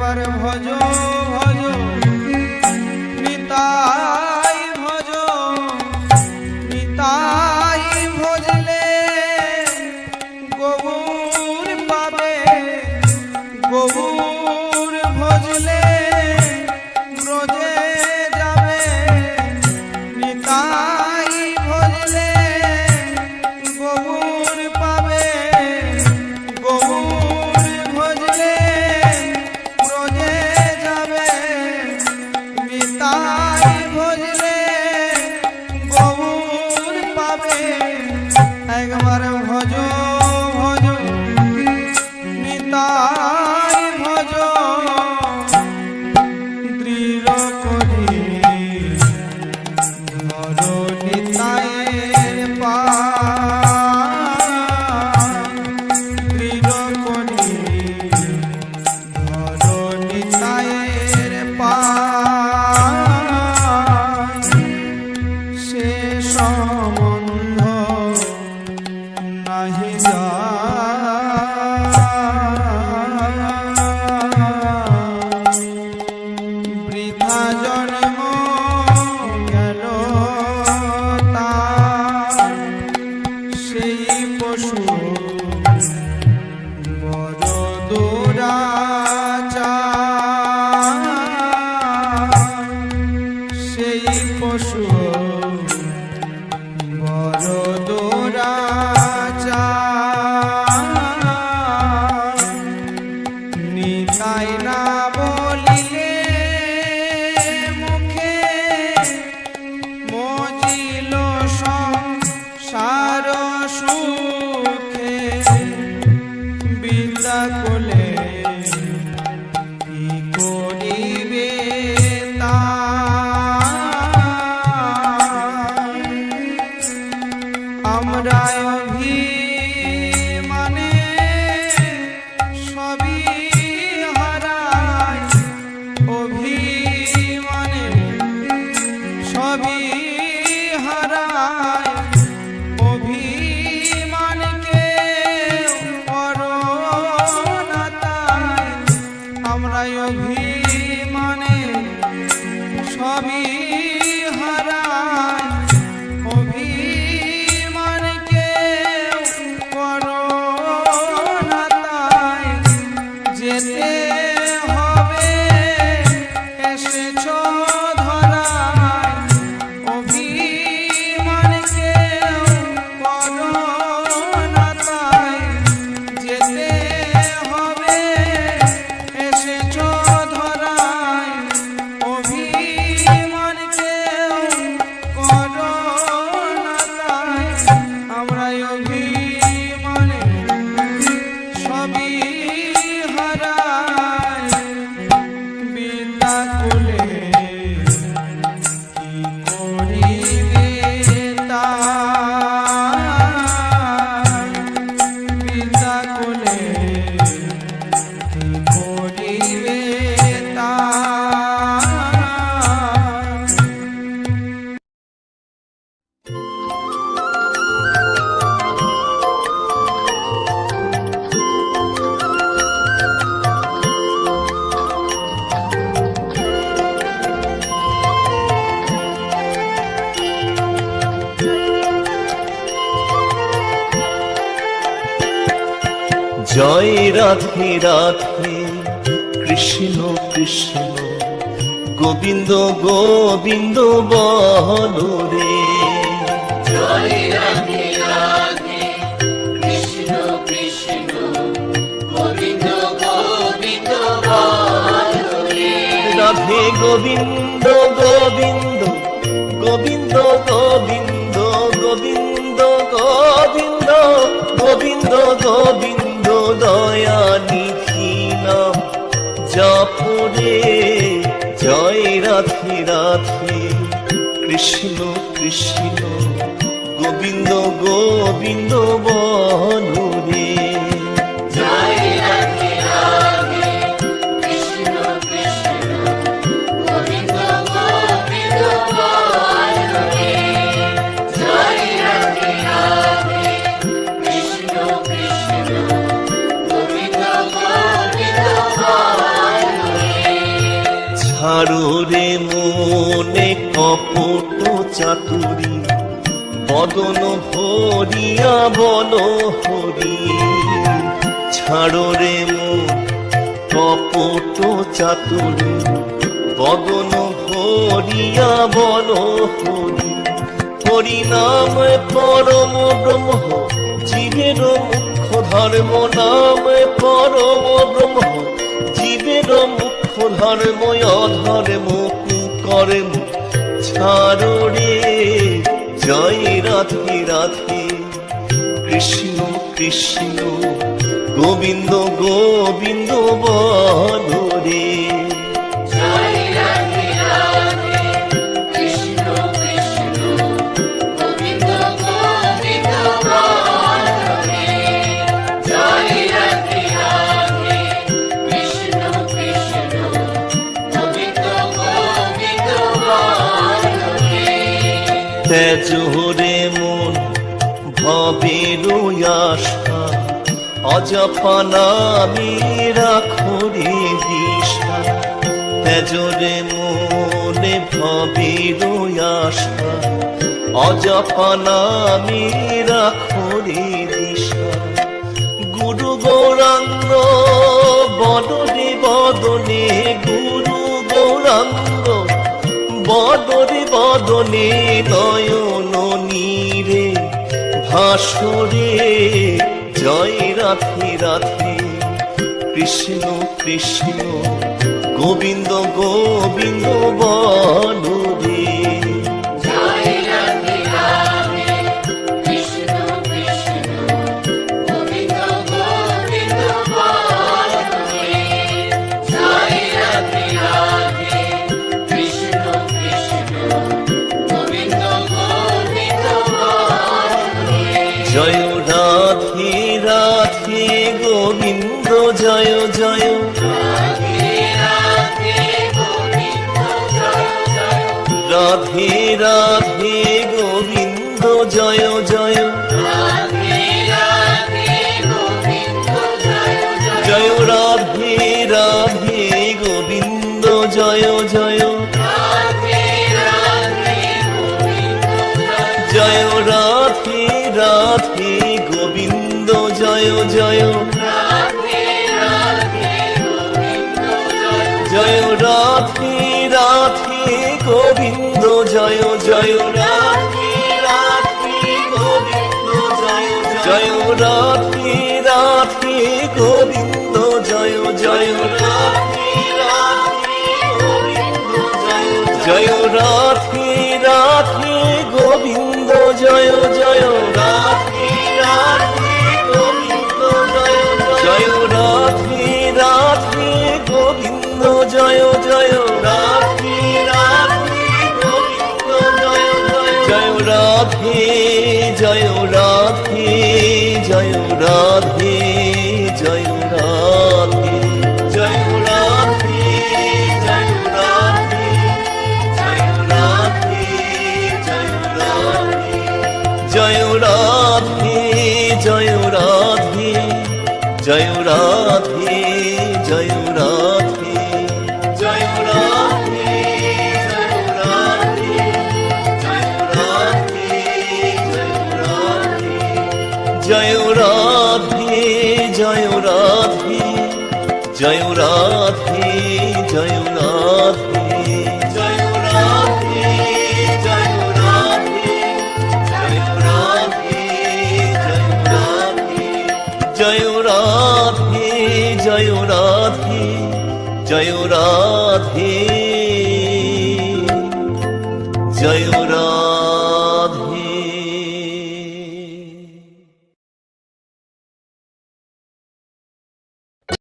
ভজ ভজ নিতাই ভজ নিতাই ভজলে গৌর পাবে গৌর ভজলে ব্রজে যাবে নিতাই ভজলে গৌর পাবে গৌর ভজলে ব্রজে যাবে নিতাই ভজলে গৌর পাবে একবার ভজ ভজ নিতাই ভজ দৃঢ় করি ধর নিতায়ের পায় দৃঢ় করি ধর নিতায়ের পায় সে সম্বন্ধ নাহি বৃথা জন্ম গেল তার সেই পশু বড় দুরাচার সেই পশু বড় দুরাচার নিতাই না বলিলে মুখে মজিল সংসার সুখে বিদ্যা কোলে কি করিবে তাই আমরা অভিমানে সবই হারাই অভিমানে সবই হারাই অভিমানকে করোনা তাই আমরা অভিমানে সবই হারাই অভিমানকে করোনা তাই যেতে হবে এসেছ ধরায় অভিমানকে করোনা তাই যেতে হবে এসেছ ধরায় অভিমানকে করোনা তাই আমরা অভিমানে সবই হারাই বিদ্যা কোলে কি করিবে তাই বিদ্যা কোলে কি করিবে তাই জয় রাধে রাধে কৃষ্ণ কৃষ্ণ গোবিন্দ গোবিন্দ বলো রে জয় রাধে রাধে কৃষ্ণ কৃষ্ণ গোবিন্দ গোবিন্দ বলো রে রাধে গোবিন্দ গোবিন্দ গোবিন্দ গোবিন্দ গোবিন্দ গোবিন্দ গোবিন্দ গোবিন্দ দয়া নিধি নাম জপরে জয় রাধে রাধে কৃষ্ণ কৃষ্ণ গোবিন্দ গোবিন্দ বলো রে জয় রাধে রাধে কৃষ্ণ কৃষ্ণ গোবিন্দ গোবিন্দ বলো রে জয় রাধে রাধে কৃষ্ণ কৃষ্ণ গোবিন্দ গোবিন্দ বলো রে ছাড়ো রে মনে কপট চাতুরী, বদন ভরিয়া বল হরি। ছাড়ো রে মন কপট চাতুরী, বদন ভরিয়া বল হরি। হরি নাম পরম ব্রহ্ম, জীবের মুখ্য ধর্ম। নাম পরম ব্রহ্ম, জীবের মুখ্য ধর্ম। অধর্ম কুকর্ম ছাড়ো রে, জয় রাধে রাধে। কৃষ্ণ কৃষ্ণ গোবিন্দ গোবিন্দ বল রে। জয় রাধে রাধে, কৃষ্ণ কৃষ্ণ গোবিন্দ গোবিন্দ বল রে। জয় রাধে রাধে, কৃষ্ণ কৃষ্ণ গোবিন্দ গোবিন্দ বল রে। তেজো রে মন ভবের আশা, অজপা নামে রাখো রে দিশা। তেজো রে মনে ভবের আশা, অজপা নামে রাখো রে দিশা। গুরু গৌরাঙ্গ বদনে বদনে, গুরু গৌরাঙ্গ বদনে বদনে। নয়ন নীরে ভাসরে, জয় রাধে রাধে। কৃষ্ণ কৃষ্ণ গোবিন্দ গোবিন্দ বল রে। জয় রাধে রাধে, কৃষ্ণ কৃষ্ণ গোবিন্দ গোবিন্দ বল রে। জয় রাধে রাধে, কৃষ্ণ কৃষ্ণ গোবিন্দ গোবিন্দ বল রে। জয় রাধে রাধে গোবিন্দ জয় জয়। রাধে রাধে গোবিন্দ জয় জয়। রাধে রাধে গোবিন্দ জয় জয়। রাধে রাধে গোবিন্দ জয় জয়। জয় রাধে রাধে গোবিন্দ জয় জয়। রাধে রাধে গোবিন্দ জয়। জয় রাধে রাধে গোবিন্দ জয় জয়। রাধে রাধে গোবিন্দ জয়। জয় রাধে রাধে গোবিন্দ জয় জয়। রাধে রাধে গোবিন্দ জয় জয়। রাধে রাধে গোবিন্দ জয় জয়। রাধে রাধে গোবিন্দ জয় জয়। রাধে রাধে গোবিন্দ জয় জয়। রাধে রাধে গোবিন্দ জয় জয়। রাধে রাধে গোবিন্দ জয় জয়। রাধে রাধে গোবিন্দ জয় জয়। জয় রাধে জয় রাধে জয় রাধে জয় রাধে। জয় রাধে জয় রাধে জয় রাধে জয় রাধে। জয় রাধে জয় রাধে জয় রাধে জয় রাধে। জয় রাধে জয় রাধে জয় রাধে জয় রাধে। জয় রাধে জয় রাধে জয় রাধে জয় রাধে। জয় রাধে জয় রাধে জয় রাধে জয় রাধে। জয় রাধে জয় রাধে জয় রাধে জয়